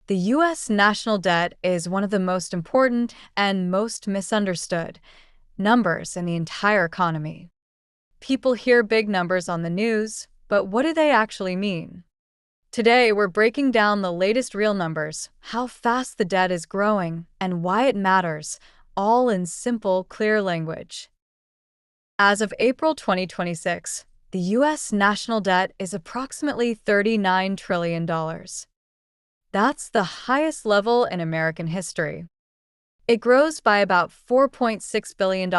The U.S. national debt is one of the most important and most misunderstood numbers in the entire economy. People hear big numbers on the news, but what do they actually mean? Today, we're breaking down the latest real numbers, how fast the debt is growing, and why it matters, all in simple, clear language. As of April 2026, the U.S. national debt is approximately $39 trillion. That's the highest level in American history. It grows by about $4.6 billion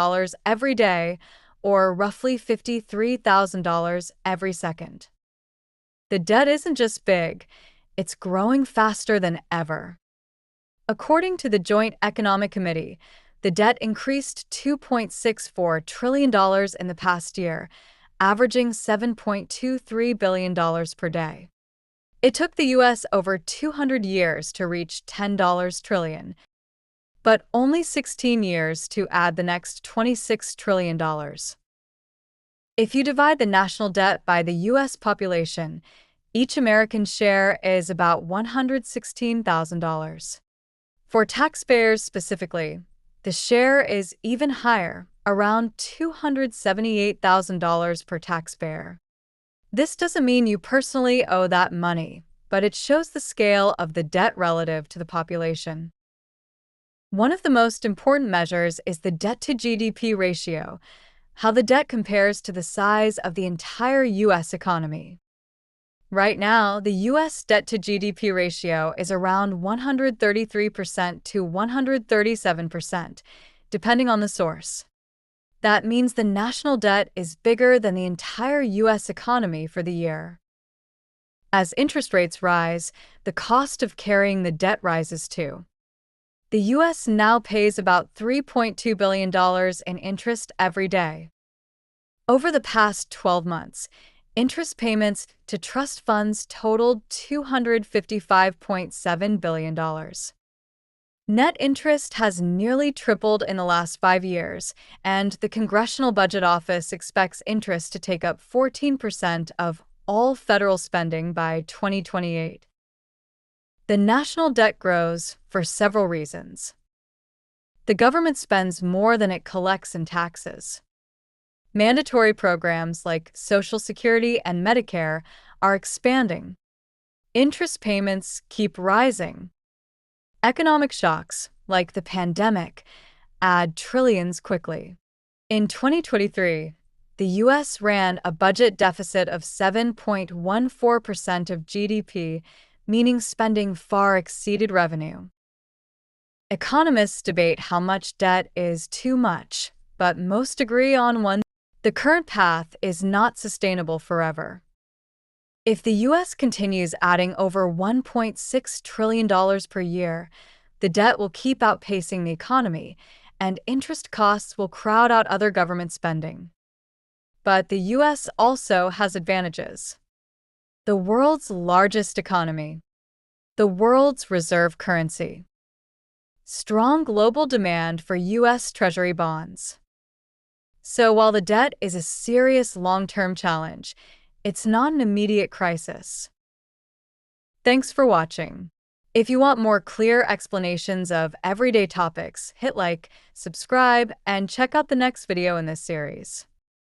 every day, or roughly $53,000 every second. The debt isn't just big, it's growing faster than ever. According to the Joint Economic Committee, the debt increased $2.64 trillion in the past year, averaging $7.23 billion per day. It took the U.S. over 200 years to reach $10 trillion, but only 16 years to add the next $26 trillion. If you divide the national debt by the U.S. population, each American's share is about $116,000. For taxpayers specifically, the share is even higher, around $278,000 per taxpayer. This doesn't mean you personally owe that money, but it shows the scale of the debt relative to the population. One of the most important measures is the debt-to-GDP ratio, how the debt compares to the size of the entire U.S. economy. Right now, the U.S. debt-to-GDP ratio is around 133% to 137%, depending on the source. That means the national debt is bigger than the entire U.S. economy for the year. As interest rates rise, the cost of carrying the debt rises too. The U.S. now pays about $3.2 billion in interest every day. Over the past 12 months, interest payments to trust funds totaled $255.7 billion. Net interest has nearly tripled in the last 5 years, and the Congressional Budget Office expects interest to take up 14% of all federal spending by 2028. The national debt grows for several reasons. The government spends more than it collects in taxes. Mandatory programs like Social Security and Medicare are expanding. Interest payments keep rising. Economic shocks, like the pandemic, add trillions quickly. In 2023, the U.S. ran a budget deficit of 7.14% of GDP, meaning spending far exceeded revenue. Economists debate how much debt is too much, but most agree on one: the current path is not sustainable forever. If the U.S. continues adding over $1.6 trillion per year, the debt will keep outpacing the economy, and interest costs will crowd out other government spending. But the U.S. also has advantages. The world's largest economy. The world's reserve currency. Strong global demand for U.S. Treasury bonds. So while the debt is a serious long-term challenge, it's not an immediate crisis. Thanks for watching. If you want more clear explanations of everyday topics, hit like, subscribe, and check out the next video in this series.